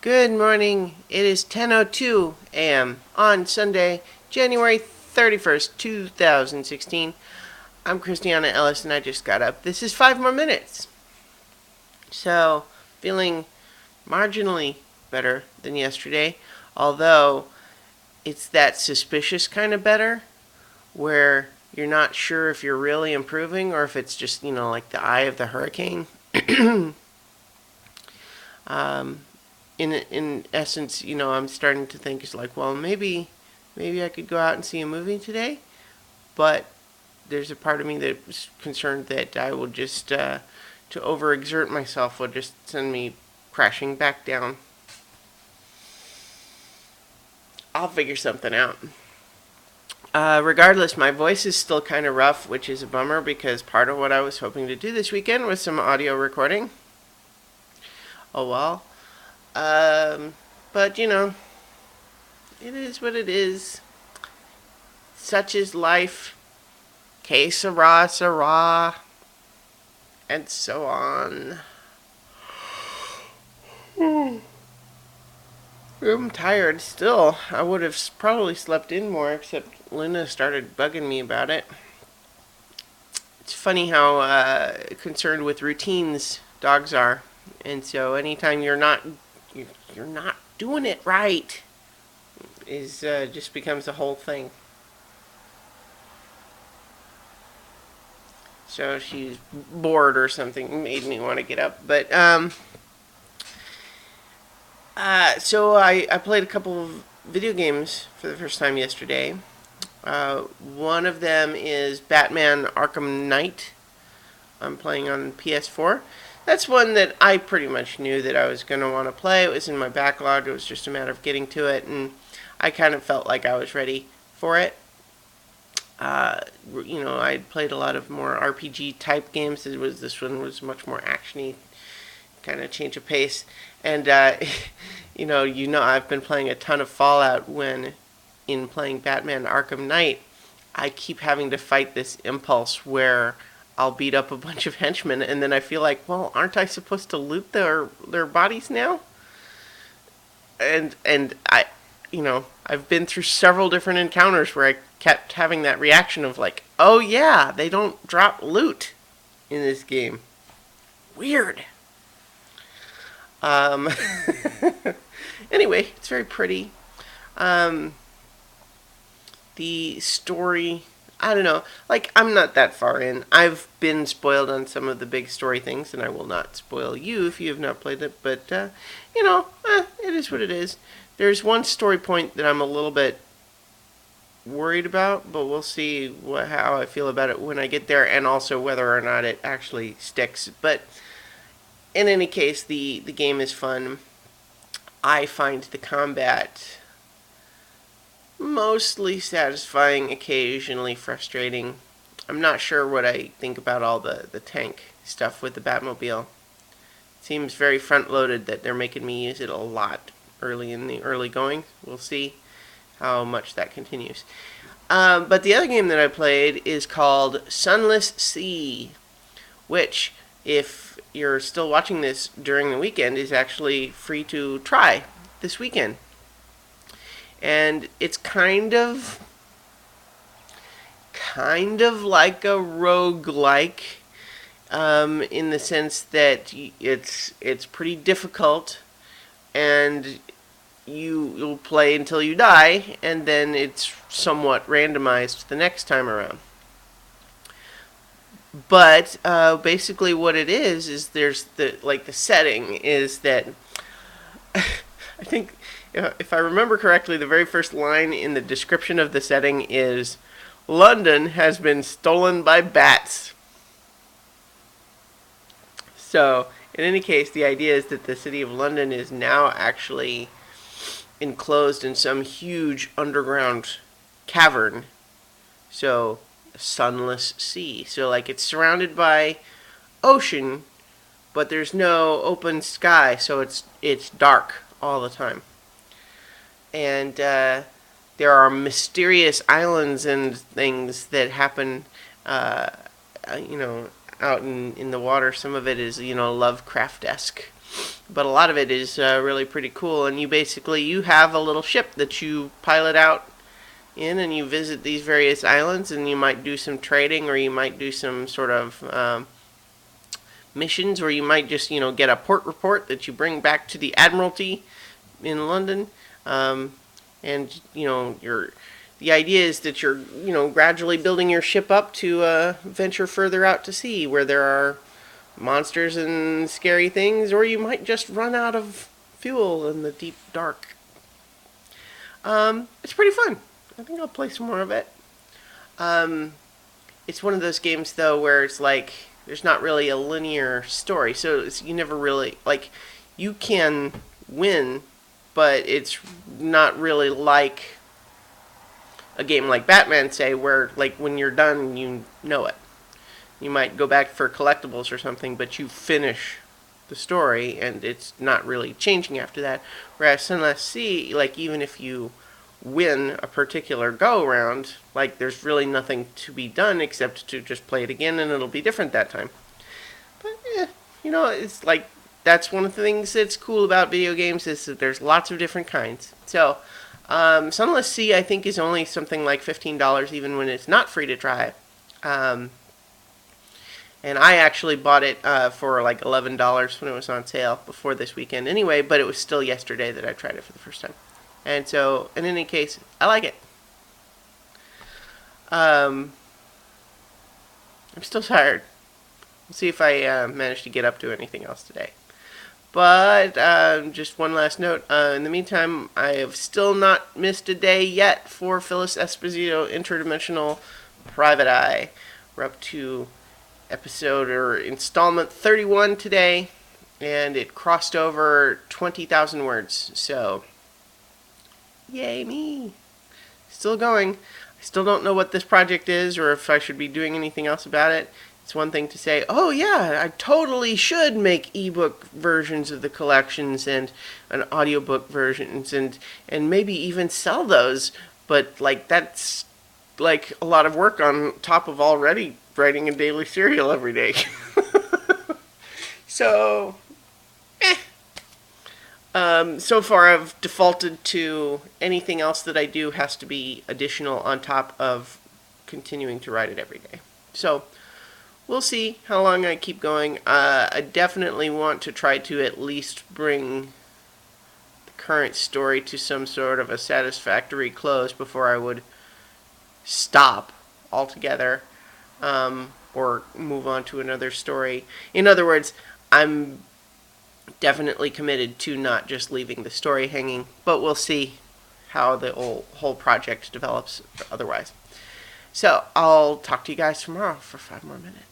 Good morning. It is 10:02 a.m. on Sunday, January 31st, 2016. I'm Christiana Ellis and I just got up. This is 5 more minutes. So, feeling marginally better than yesterday, although it's that suspicious kind of better where you're not sure if you're really improving or if it's just, like the eye of the hurricane. In essence, I'm starting to think it's like, well, maybe I could go out and see a movie today, but there's a part of me that's concerned that I will just to overexert myself will just send me crashing back down. I'll figure something out. Regardless, my voice is still kind of rough, which is a bummer because part of what I was hoping to do this weekend was some audio recording. Oh well. But it is what it is. Such is life. Que sera, sera. And so on. I'm tired still. I would have probably slept in more, except Luna started bugging me about it. It's funny how concerned with routines dogs are. And so anytime you're not doing it right is just becomes a whole thing. So she's bored or something, made me want to get up. But so I played a couple of video games for the first time yesterday. One of them is Batman Arkham Knight. I'm playing on PS4. That's one that I pretty much knew that I was going to want to play. It was in my backlog. It was just a matter of getting to it, and I kind of felt like I was ready for it. I'd played a lot of more RPG type games. This one was much more actiony, kind of change of pace. And I've been playing a ton of Fallout. When in playing Batman Arkham Knight, I keep having to fight this impulse where I'll beat up a bunch of henchmen, and then I feel like, well, aren't I supposed to loot their bodies now? And I've been through several different encounters where I kept having that reaction of like, oh yeah, they don't drop loot in this game. Weird. Anyway, it's very pretty. The story, I don't know. Like, I'm not that far in. I've been spoiled on some of the big story things, and I will not spoil you if you have not played it. But, it is what it is. There's one story point that I'm a little bit worried about, but we'll see how I feel about it when I get there, and also whether or not it actually sticks. But in any case, the game is fun. I find the combat mostly satisfying, occasionally frustrating. I'm not sure what I think about all the tank stuff with the Batmobile. It seems very front-loaded that they're making me use it a lot early in the early going. We'll see how much that continues. But the other game that I played is called Sunless Sea, which, if you're still watching this during the weekend, is actually free to try this weekend. And it's kind of like a roguelike, in the sense that it's pretty difficult, and you'll play until you die, and then it's somewhat randomized the next time around. But basically, what it is there's the setting is that I think, if I remember correctly, the very first line in the description of the setting is, London has been stolen by bats. So, in any case, the idea is that the city of London is now actually enclosed in some huge underground cavern. So, a sunless sea. So, it's surrounded by ocean, but there's no open sky, so it's dark all the time. And there are mysterious islands and things that happen, out in the water. Some of it is, Lovecraft-esque. but a lot of it is really pretty cool. And you have a little ship that you pilot out in, and you visit these various islands, and you might do some trading, or you might do some sort of missions, or you might just get a port report that you bring back to the Admiralty in London. And the idea is that you're gradually building your ship up to venture further out to sea, where there are monsters and scary things, or you might just run out of fuel in the deep dark. It's pretty fun. I think I'll play some more of it. It's one of those games, though, where it's like there's not really a linear story, so you never really, like, you can win, but it's not really like a game like Batman, say, where, like, when you're done, you know it. You might go back for collectibles or something, but you finish the story, and it's not really changing after that. Whereas Sunless Sea, like, even if you win a particular go-around, like, there's really nothing to be done except to just play it again, and it'll be different that time. But, it's like, that's one of the things that's cool about video games, is that there's lots of different kinds. So, Sunless Sea, I think, is only something like $15, even when it's not free to try. And I actually bought it for like $11 when it was on sale before this weekend anyway, but it was still yesterday that I tried it for the first time. And so, in any case, I like it. I'm still tired. We'll see if I manage to get up to anything else today. But just one last note. In the meantime, I have still not missed a day yet for Phyllis Esposito Interdimensional Private Eye. We're up to episode or installment 31 today, and it crossed over 20,000 words. So, yay me. Still going. I still don't know what this project is or if I should be doing anything else about it. It's one thing to say, oh yeah, I totally should make ebook versions of the collections and an audiobook versions and maybe even sell those, but like that's like a lot of work on top of already writing a daily serial every day. So, so far I've defaulted to anything else that I do has to be additional on top of continuing to write it every day. So, we'll see how long I keep going. I definitely want to try to at least bring the current story to some sort of a satisfactory close before I would stop altogether, or move on to another story. In other words, I'm definitely committed to not just leaving the story hanging, but we'll see how the whole project develops otherwise. So, I'll talk to you guys tomorrow for 5 more minutes.